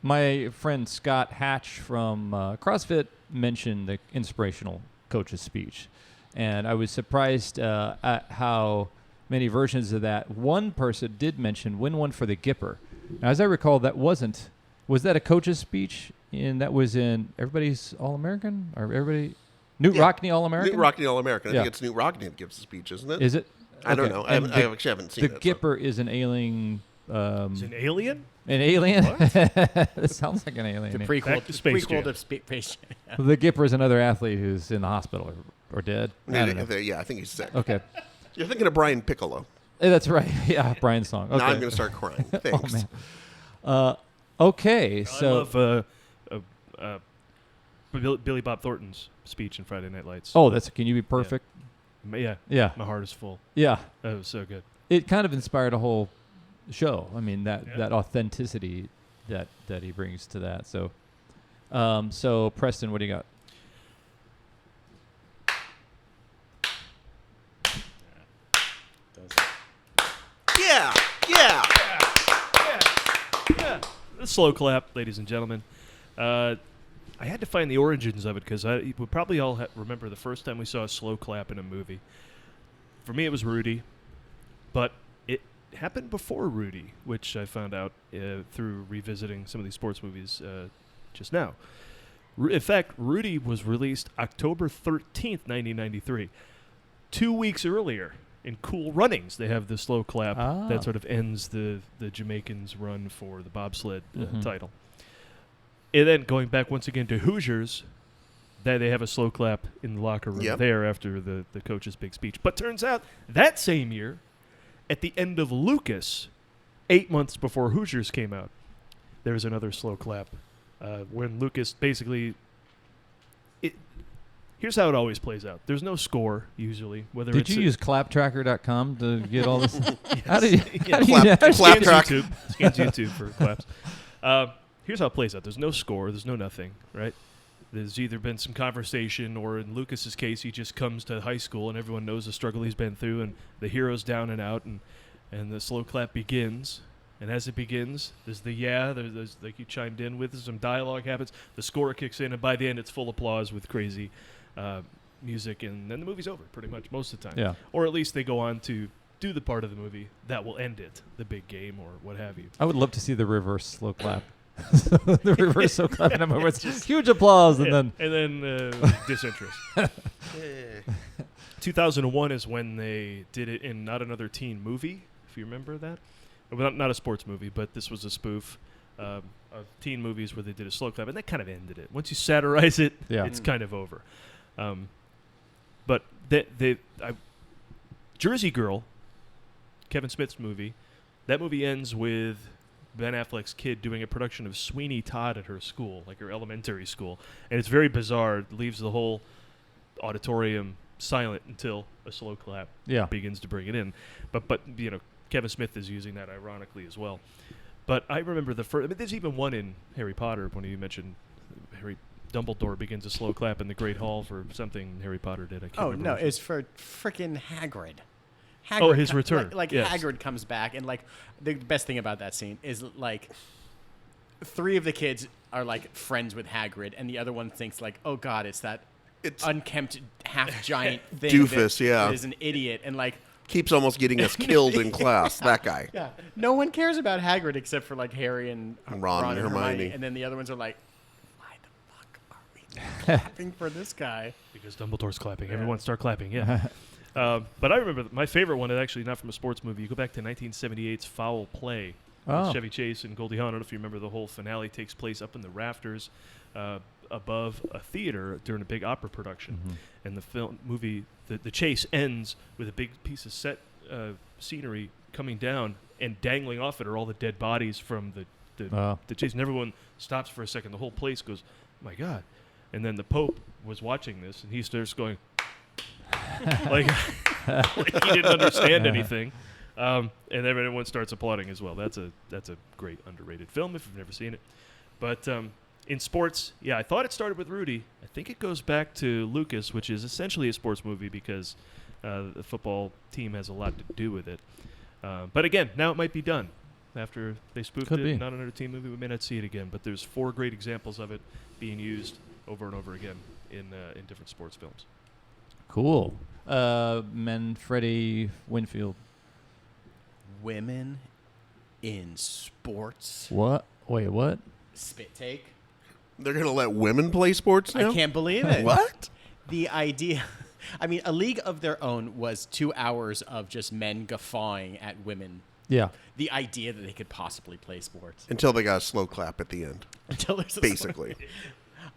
Speaker 1: My friend Scott Hatch from CrossFit mentioned the inspirational coach's speech. And I was surprised at how many versions of that. One person did mention win one for the Gipper. Now, as I recall, was that a coach's speech? And that was in Everybody's All-American? Or everybody? Newt Rockne All-American?
Speaker 2: Newt Rockne All-American. I think it's Newt Rockne that gives the speech, isn't it?
Speaker 1: Is it?
Speaker 2: I don't know. I actually haven't seen it.
Speaker 1: The Gipper is an alien.
Speaker 4: Is it an alien?
Speaker 1: An alien? It sounds like an alien.
Speaker 3: The prequel
Speaker 4: to Space Jam.
Speaker 3: to Space Jam.
Speaker 1: The Gipper is another athlete who's in the hospital or dead. I don't know.
Speaker 2: Yeah, I think he's sick.
Speaker 1: Okay.
Speaker 2: You're thinking of Brian Piccolo.
Speaker 1: That's right. Yeah, Brian's song. Okay.
Speaker 2: Now I'm going to start crying. Thanks.
Speaker 1: Oh, man. Okay, so...
Speaker 4: I love Billy Bob Thornton's speech in Friday Night Lights.
Speaker 1: Oh, Can You Be Perfect?
Speaker 4: Yeah.
Speaker 1: Yeah.
Speaker 4: My heart is full.
Speaker 1: Yeah.
Speaker 4: That was so good.
Speaker 1: It kind of inspired a whole show. I mean, that authenticity that he brings to that. So, so Preston, what do you got?
Speaker 2: Yeah.
Speaker 4: A slow clap, ladies and gentlemen. I had to find the origins of it because we probably all remember the first time we saw a slow clap in a movie. For me, it was Rudy, but it happened before Rudy, which I found out through revisiting some of these sports movies just now. In fact, Rudy was released October 13th, 1993. 2 weeks earlier, in Cool Runnings, they have the slow clap that sort of ends the Jamaicans' run for the bobsled title. And then going back once again to Hoosiers, that they have a slow clap in the locker room there after the coach's big speech. But turns out that same year, at the end of Lucas, 8 months before Hoosiers came out, there was another slow clap when Lucas basically... Here's how it always plays out. There's no score, usually.
Speaker 1: Did you use claptracker.com to get all this?
Speaker 2: Yes.
Speaker 1: How do you
Speaker 2: Clap track.
Speaker 4: Scans YouTube for claps. Here's how it plays out. There's no score. There's no nothing, right? There's either been some conversation, or in Lucas's case, he just comes to high school and everyone knows the struggle he's been through, and the hero's down and out, and the slow clap begins. And as it begins, there's there's like you chimed in with, some dialogue happens, the score kicks in, and by the end, it's full applause with crazy music, and then the movie's over, pretty much, most of the time.
Speaker 1: Yeah.
Speaker 4: Or at least they go on to do the part of the movie that will end it, the big game or what have you.
Speaker 1: I would love to see the reverse slow clap. The reverse slow clap in a moment. It's huge applause, and
Speaker 4: then disinterest. 2001 is when they did it in Not Another Teen Movie, if you remember that. Well, not a sports movie, but this was a spoof of teen movies where they did a slow clap, and that kind of ended it. Once you satirize it, it's kind of over. But Jersey Girl Kevin Smith's movie. That movie ends with Ben Affleck's kid doing a production of Sweeney Todd at her school, like her elementary school. And it's very bizarre. It leaves the whole auditorium silent until a slow clap begins to bring it in. But you know, Kevin Smith is using that ironically as well. But I remember the first. I mean, there's even one in Harry Potter when you mentioned Dumbledore begins a slow clap in the Great Hall for something Harry Potter did. I can't remember
Speaker 3: no,
Speaker 4: which
Speaker 3: it's for frickin' Hagrid.
Speaker 4: Oh, his return.
Speaker 3: Like
Speaker 4: yes.
Speaker 3: Hagrid comes back, and like the best thing about that scene is like 3 of the kids are like friends with Hagrid, and the other one thinks like, oh god, it's unkempt half giant thing
Speaker 2: doofus,
Speaker 3: that is an idiot, and like
Speaker 2: keeps almost getting us killed in class. That guy.
Speaker 3: Yeah, no one cares about Hagrid except for like Harry and
Speaker 2: Ron and Hermione,
Speaker 3: and then the other ones are like, why the fuck are we clapping for this guy?
Speaker 4: Because Dumbledore's clapping. Everyone start clapping. Yeah. But I remember my favorite one is actually not from a sports movie. You go back to 1978's Foul Play. With Chevy Chase and Goldie Hawn. I don't know if you remember, the whole finale takes place up in the rafters above a theater during a big opera production. Mm-hmm. And the chase ends with a big piece of set scenery coming down, and dangling off it are all the dead bodies from the chase. And everyone stops for a second. The whole place goes, oh my God. And then the Pope was watching this, and he starts going, like he didn't understand anything. And everyone starts applauding as well. That's a great underrated film if you've never seen it. But in sports, yeah, I thought it started with Rudy. I think it goes back to Lucas, which is essentially a sports movie because the football team has a lot to do with it. But again, now it might be done. After they spoofed it, not another team movie, we may not see it again. But there's 4 great examples of it being used over and over again in different sports films.
Speaker 1: Cool. Freddie Winfield.
Speaker 3: Women in sports.
Speaker 1: What? Wait, what?
Speaker 3: Spit take.
Speaker 2: They're going to let women play sports now?
Speaker 3: I can't believe it.
Speaker 2: What?
Speaker 3: The idea. I mean, A League of Their Own was 2 hours of just men guffawing at women.
Speaker 1: Yeah.
Speaker 3: The idea that they could possibly play sports.
Speaker 2: Until they got a slow clap at the end.
Speaker 3: Until there's a
Speaker 2: basically.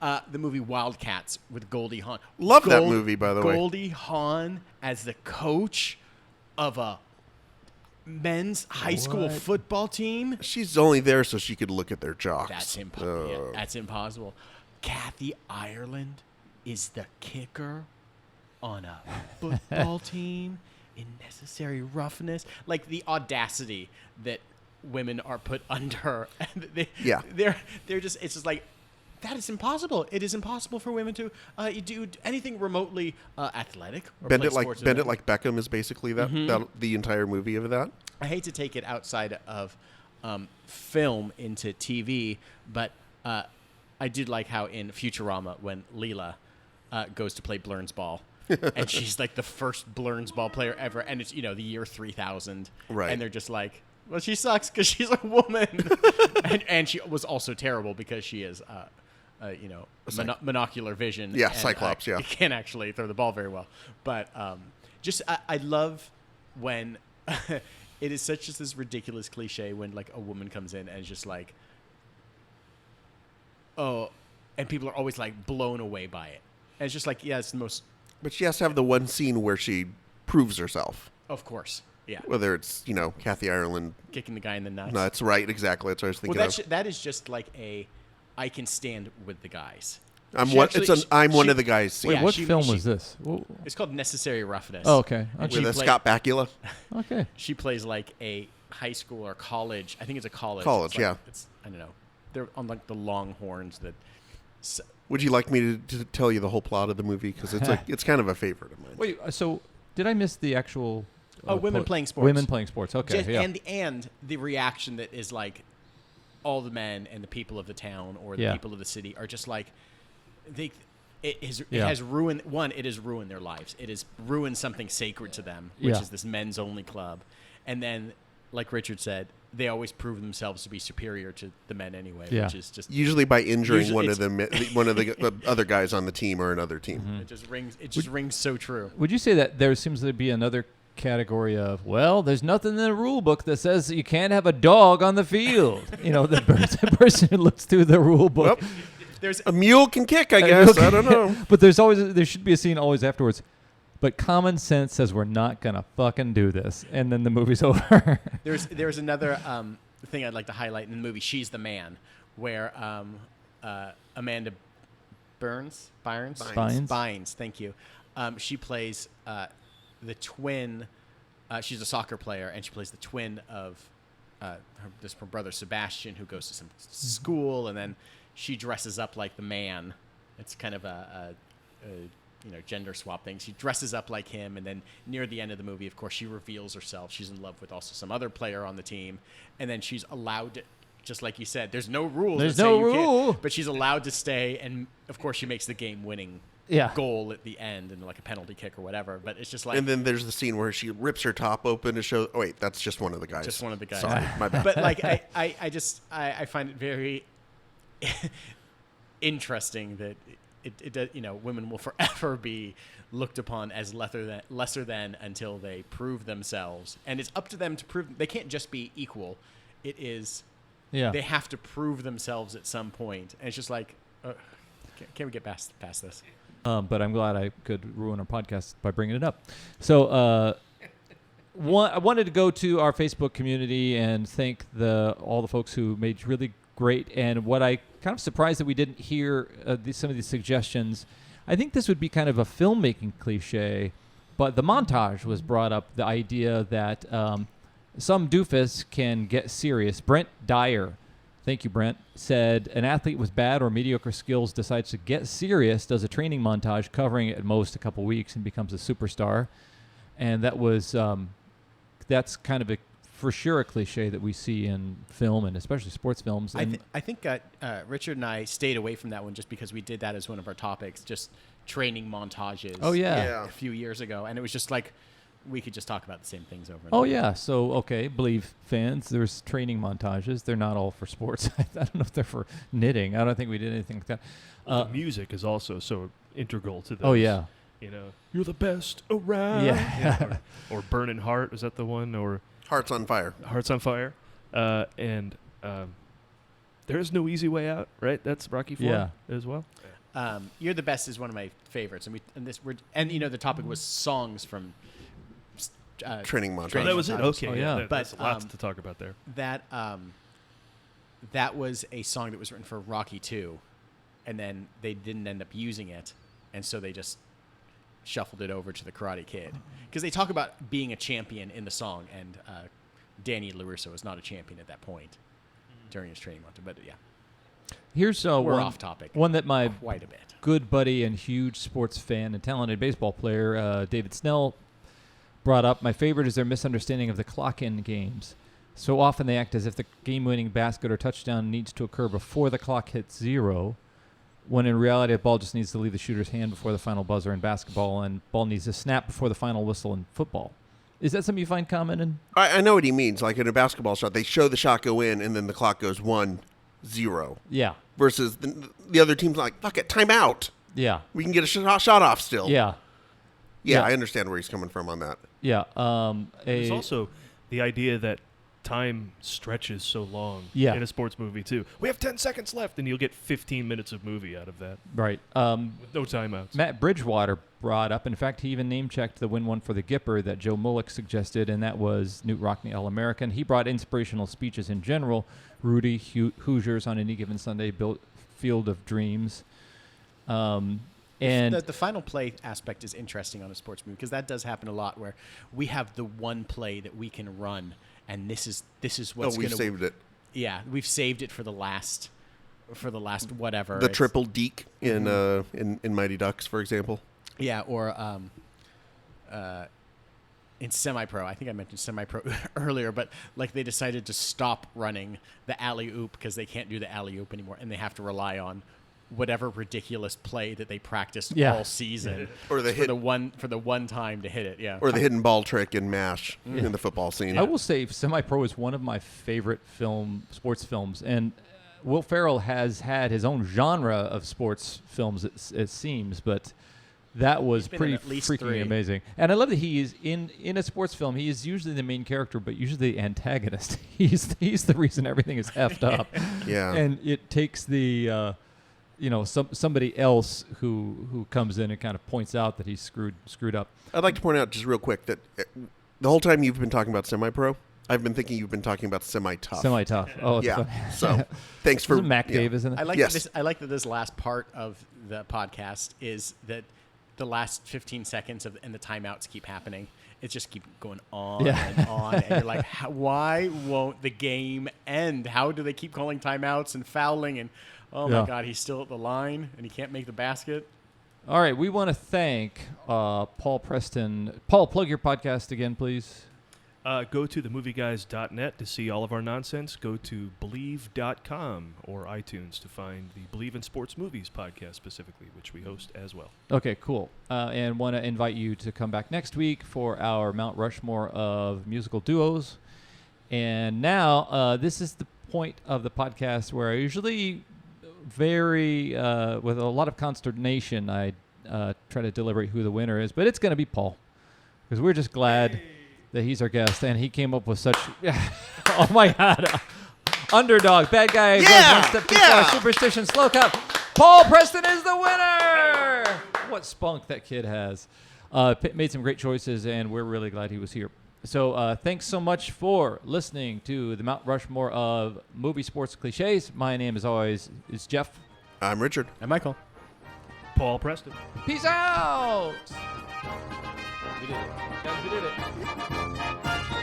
Speaker 3: The movie Wildcats with Goldie Hawn.
Speaker 2: Love that movie, by the way.
Speaker 3: Goldie Hawn as the coach of a men's high school football team.
Speaker 2: She's only there so she could look at their jocks.
Speaker 3: That's impossible. Yeah, that's impossible. Kathy Ireland is the kicker on a football team in Necessary Roughness. Like the audacity that women are put under. They're just. It's just like. That is impossible. It is impossible for women to do anything remotely athletic. Or
Speaker 2: Bend it like Beckham is basically that the entire movie of that.
Speaker 3: I hate to take it outside of film into TV, but I did like how in Futurama when Leela goes to play Blurns ball, and she's like the first Blurns ball player ever, and it's the year 3000,
Speaker 2: right?
Speaker 3: And they're just like, well, she sucks because she's a woman, and she was also terrible because she is. Monocular vision.
Speaker 2: Yeah, Cyclops,
Speaker 3: You can't actually throw the ball very well. But I love when it is such just this ridiculous cliche when like a woman comes in and is just like, oh, and people are always like blown away by it. And it's just like, yeah, it's the most.
Speaker 2: But she has to have the one scene where she proves herself.
Speaker 3: Of course. Yeah.
Speaker 2: Whether it's, Kathy Ireland.
Speaker 3: Kicking the guy in the nuts.
Speaker 2: No, that's right. Exactly. That's what I was thinking of.
Speaker 3: That is just like I can stand with the guys.
Speaker 2: I'm one of the guys. Scene.
Speaker 1: Wait, what film was this?
Speaker 3: It's called Necessary Roughness.
Speaker 1: Oh, okay.
Speaker 2: With Scott Bakula.
Speaker 1: Okay.
Speaker 3: She plays like a high school or college. I think it's a college.
Speaker 2: College, yeah.
Speaker 3: It's I don't know. They're on like the Longhorns that.
Speaker 2: Would you like me to tell you the whole plot of the movie? Because it's kind of a favorite of mine.
Speaker 1: Wait, so did I miss the actual?
Speaker 3: Women playing sports.
Speaker 1: Women playing sports. Okay.
Speaker 3: And the reaction that is like. All the men and the people of the town or the people of the city are just like it has ruined their lives. It has ruined something sacred to them, which is this men's only club. And then, like Richard said, they always prove themselves to be superior to the men anyway, which is just
Speaker 2: usually by injuring one of the other guys on the team or another team.
Speaker 3: Mm-hmm. It just rings so true.
Speaker 1: Would you say that there seems to be another category of, there's nothing in the rule book that says you can't have a dog on the field? The person who looks through the rule book.
Speaker 2: There's a mule can kick, I guess. I don't know.
Speaker 1: But there should be a scene always afterwards. but common sense says we're not gonna fucking do this, and then the movie's over.
Speaker 3: There's another thing I'd like to highlight in the movie She's the Man, where Amanda Bynes, thank you. She plays the twin. She's a soccer player, and she plays the twin of her brother Sebastian, who goes to some school, and then she dresses up like the man. It's kind of a gender swap thing. She dresses up like him, and then near the end of the movie, of course, she reveals herself. She's in love with also some other player on the team, and then she's allowed to, just like you said, there's no rules.
Speaker 1: There's no rule.
Speaker 3: But she's allowed to stay, and of course, she makes the game-winning goal at the end, and like a penalty kick or whatever. But it's just like.
Speaker 2: And then there's the scene where she rips her top open to show. Oh wait, that's just one of the guys.
Speaker 3: Just one of the guys.
Speaker 2: Sorry, my bad.
Speaker 3: But like, I find it very interesting that it does, women will forever be looked upon as lesser than until they prove themselves, and it's up to them to prove. They can't just be equal. It is.
Speaker 1: Yeah.
Speaker 3: They have to prove themselves at some point, and it's just like, can we get past this?
Speaker 1: But I'm glad I could ruin our podcast by bringing it up. So I wanted to go to our Facebook community and thank all the folks who made really great. And what I kind of surprised that we didn't hear some of these suggestions. I think this would be kind of a filmmaking cliche, but the montage was brought up. The idea that some doofus can get serious. Brent Dyer, thank you, Brent, said an athlete with bad or mediocre skills decides to get serious, does a training montage covering at most a couple weeks, and becomes a superstar. And that was that's kind of for sure a cliche that we see in film and especially sports films.
Speaker 3: I think Richard and I stayed away from that one just because we did that as one of our topics, just training montages.
Speaker 1: Oh yeah.
Speaker 3: A few years ago, and it was just like we could just talk about the same things over and
Speaker 1: over.
Speaker 3: Oh
Speaker 1: yeah, so okay, Bleav fans, there's training montages. They're not all for sports. I don't know if they're for knitting. I don't think we did anything like that.
Speaker 4: The music is also so integral to this.
Speaker 1: Oh yeah.
Speaker 4: You're the best around.
Speaker 1: Yeah.
Speaker 4: Or Burning Heart, is that the one? Or
Speaker 2: Hearts on Fire.
Speaker 4: Hearts on Fire. And There is no easy way out, right? That's Rocky IV as well.
Speaker 3: You're the Best is one of my favorites, and the topic was songs from
Speaker 2: training montage.
Speaker 4: Oh, that was it. Okay,
Speaker 1: oh, yeah.
Speaker 4: That's lots to talk about there.
Speaker 3: That was a song that was written for Rocky II, and then they didn't end up using it, and so they just shuffled it over to the Karate Kid because they talk about being a champion in the song, and Danny LaRusso was not a champion at that point during his training montage. But yeah,
Speaker 1: here's
Speaker 3: we're off topic.
Speaker 1: One that my
Speaker 3: quite a bit
Speaker 1: good buddy and huge sports fan and talented baseball player David Snell brought up. My favorite is their misunderstanding of the clock-in games. So often they act as if the game-winning basket or touchdown needs to occur before the clock hits 0, when in reality the ball just needs to leave the shooter's hand before the final buzzer in basketball, and ball needs to snap before the final whistle in football. Is that something you find common in?
Speaker 2: I know what he means. Like in a basketball shot, they show the shot go in, and then the clock goes 1-0.
Speaker 1: Yeah.
Speaker 2: Versus the other team's like, fuck it, timeout.
Speaker 1: Yeah.
Speaker 2: We can get a shot off still.
Speaker 1: Yeah.
Speaker 2: Yeah, I understand where he's coming from on that.
Speaker 1: Yeah.
Speaker 4: There's also the idea that time stretches so long in a sports movie, too. We have 10 seconds left, and you'll get 15 minutes of movie out of that.
Speaker 1: Right.
Speaker 4: With no timeouts.
Speaker 1: Matt Bridgewater brought up, in fact, he even name-checked the win one for the Gipper that Joe Mullick suggested, and that was Newt Rockne, All-American. He brought inspirational speeches in general. Rudy, Hoosiers on any given Sunday, built Field of Dreams. And
Speaker 3: the final play aspect is interesting on a sports movie because that does happen a lot where we have the one play that we can run, and this is what's
Speaker 2: we've saved it.
Speaker 3: Yeah, we've saved it for the last whatever.
Speaker 2: The triple deke in Mighty Ducks, for example.
Speaker 3: Yeah, or in semi-pro. I think I mentioned semi-pro earlier, but like they decided to stop running the alley-oop because they can't do the alley-oop anymore, and they have to rely on whatever ridiculous play that they practiced all season
Speaker 2: or for
Speaker 3: the one time to hit it,
Speaker 2: or the hidden ball trick in MASH in the football scene.
Speaker 1: I will say semi-pro is one of my favorite sports films, and Will Ferrell has had his own genre of sports films, it seems, but that was pretty freaking amazing. And I love that he is in a sports film. He is usually the main character, but usually the antagonist. He's the reason everything is effed up.
Speaker 2: Yeah,
Speaker 1: and it takes the somebody else who comes in and kind of points out that he's screwed up.
Speaker 2: I'd like to point out just real quick that the whole time you've been talking about semi-pro, I've been thinking you've been talking about semi-tough.
Speaker 1: Semi-tough. Oh, it's
Speaker 2: Yeah.
Speaker 1: funny.
Speaker 2: So thanks for
Speaker 1: Isn't Mac Dave, isn't it?
Speaker 3: I like
Speaker 2: Yes.
Speaker 3: I like that this last part of the podcast is that the last 15 seconds and the timeouts keep happening. It just keep going on and on, and you're like, why won't the game end? How do they keep calling timeouts and fouling? And oh my God, he's still at the line and he can't make the basket.
Speaker 1: All right, we want to thank Paul Preston. Paul, plug your podcast again, please.
Speaker 4: Go to themovieguys.net to see all of our nonsense. Go to Bleav.com or iTunes to find the Bleav in Sports Movies podcast specifically, which we host as well.
Speaker 1: Okay, cool. And want to invite you to come back next week for our Mount Rushmore of musical duos. And now, this is the point of the podcast where I usually with a lot of consternation, I try to deliberate who the winner is. But it's going to be Paul, because we're just glad that he's our guest, and he came up with such. Oh my God, underdog, bad guy, one step too far, superstitions, slow clap. Paul Preston is the winner. What spunk that kid has. Made some great choices, and we're really glad he was here. So thanks so much for listening to the Mount Rushmore of movie sports cliches. My name, as always, is Jeff.
Speaker 2: I'm Richard.
Speaker 3: And Michael.
Speaker 4: Paul Preston.
Speaker 1: Peace out. We did it. Guys, we did it.